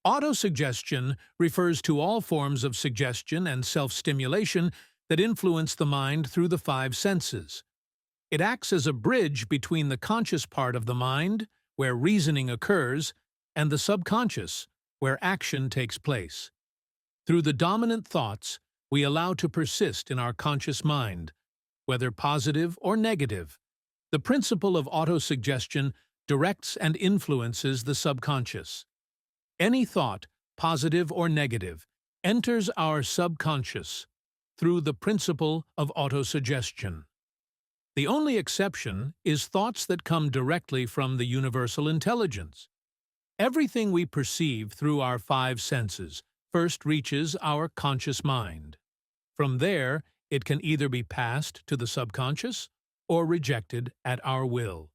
Autosuggestion refers to all forms of suggestion and self-stimulation that influence the mind through the five senses. It acts as a bridge between the conscious part of the mind, where reasoning occurs, and the subconscious, where action takes place. Through the dominant thoughts we allow to persist in our conscious mind, whether positive or negative, the principle of autosuggestion directs and influences the subconscious. Any thought, positive or negative, enters our subconscious through the principle of autosuggestion. The only exception is thoughts that come directly from the universal intelligence. Everything we perceive through our five senses first reaches our conscious mind. From there, it can either be passed to the subconscious or rejected at our will.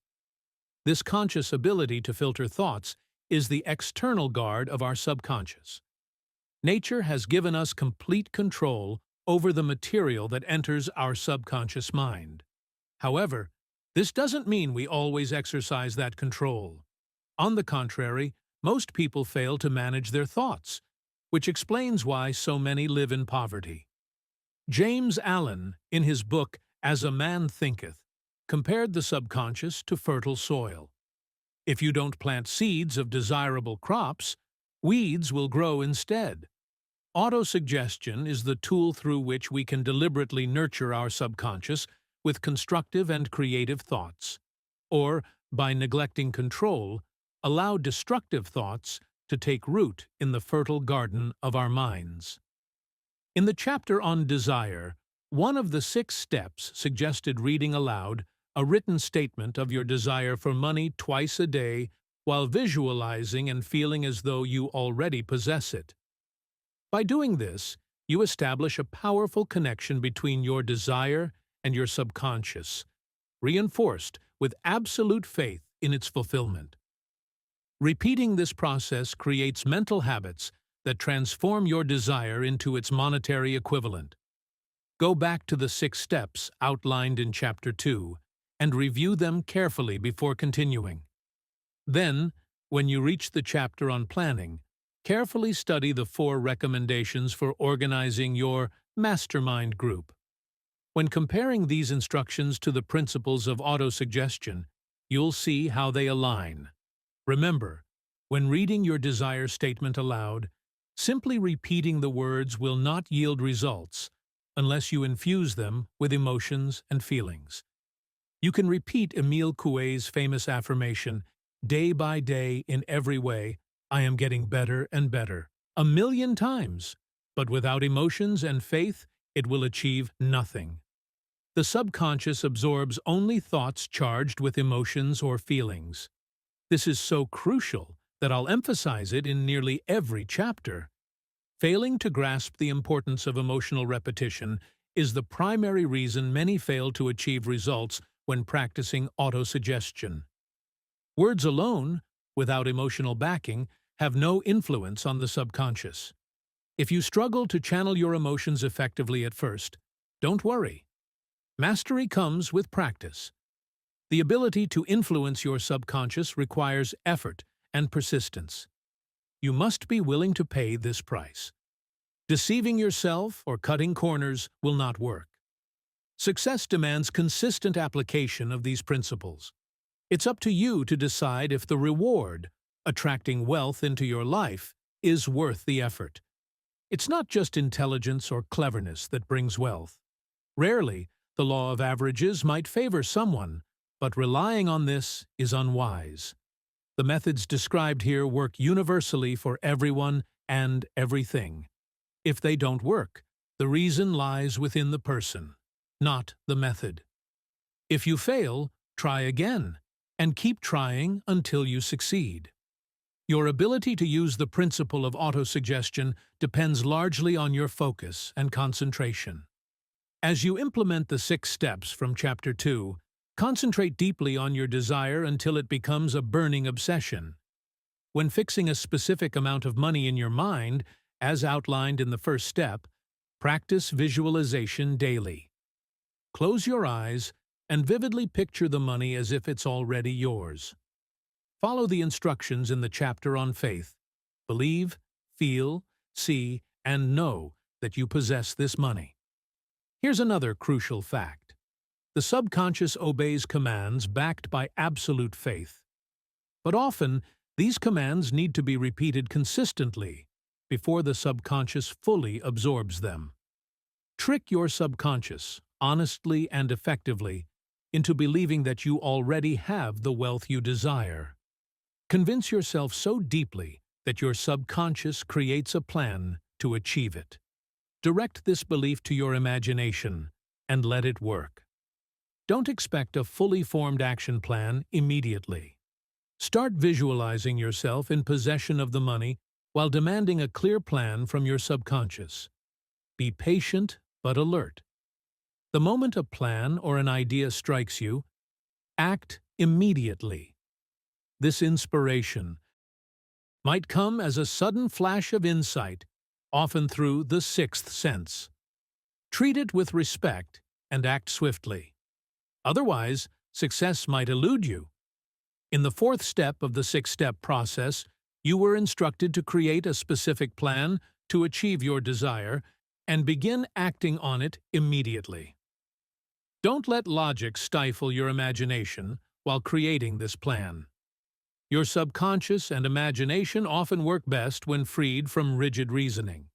This conscious ability to filter thoughts is the external guard of our subconscious. Nature has given us complete control over the material that enters our subconscious mind. However, this doesn't mean we always exercise that control. On the contrary, most people fail to manage their thoughts, which explains why so many live in poverty. James Allen, in his book As a Man Thinketh, compared the subconscious to fertile soil. If you don't plant seeds of desirable crops, weeds will grow instead. Autosuggestion is the tool through which we can deliberately nurture our subconscious with constructive and creative thoughts, or, by neglecting control, allow destructive thoughts to take root in the fertile garden of our minds. In the chapter on desire, one of the 6 steps suggested reading aloud a written statement of your desire for money twice a day while visualizing and feeling as though you already possess it. By doing this, you establish a powerful connection between your desire and your subconscious, reinforced with absolute faith in its fulfillment. Repeating this process creates mental habits that transform your desire into its monetary equivalent. Go back to the 6 steps outlined in Chapter 2 and review them carefully before continuing. Then, when you reach the chapter on planning, carefully study the 4 recommendations for organizing your mastermind group. When comparing these instructions to the principles of autosuggestion, you'll see how they align. Remember, when reading your desire statement aloud, simply repeating the words will not yield results unless you infuse them with emotions and feelings. You can repeat Émile Coué's famous affirmation, "Day by day, in every way, I am getting better and better," 1,000,000 times, but without emotions and faith, it will achieve nothing. The subconscious absorbs only thoughts charged with emotions or feelings. This is so crucial that I'll emphasize it in nearly every chapter. Failing to grasp the importance of emotional repetition is the primary reason many fail to achieve results when practicing autosuggestion. Words alone, without emotional backing, have no influence on the subconscious. If you struggle to channel your emotions effectively at first, don't worry. Mastery comes with practice. The ability to influence your subconscious requires effort and persistence. You must be willing to pay this price. Deceiving yourself or cutting corners will not work. Success demands consistent application of these principles. It's up to you to decide if the reward, attracting wealth into your life, is worth the effort. It's not just intelligence or cleverness that brings wealth. Rarely, the law of averages might favor someone, but relying on this is unwise. The methods described here work universally for everyone and everything. If they don't work, the reason lies within the person, not the method. If you fail, try again, and keep trying until you succeed. Your ability to use the principle of autosuggestion depends largely on your focus and concentration. As you implement the 6 steps from Chapter 2, concentrate deeply on your desire until it becomes a burning obsession. When fixing a specific amount of money in your mind, as outlined in the first step, practice visualization daily. Close your eyes and vividly picture the money as if it's already yours. Follow the instructions in the chapter on faith, believe, feel, see, and know that you possess this money. Here's another crucial fact. The subconscious obeys commands backed by absolute faith. But often, these commands need to be repeated consistently before the subconscious fully absorbs them. Trick your subconscious, honestly and effectively, into believing that you already have the wealth you desire. Convince yourself so deeply that your subconscious creates a plan to achieve it. Direct this belief to your imagination and let it work. Don't expect a fully formed action plan immediately. Start visualizing yourself in possession of the money while demanding a clear plan from your subconscious. Be patient but alert. The moment a plan or an idea strikes you, act immediately. This inspiration might come as a sudden flash of insight, often through the sixth sense. Treat it with respect and act swiftly. Otherwise, success might elude you. In the fourth step of the six-step process, you were instructed to create a specific plan to achieve your desire and begin acting on it immediately. Don't let logic stifle your imagination while creating this plan. Your subconscious and imagination often work best when freed from rigid reasoning.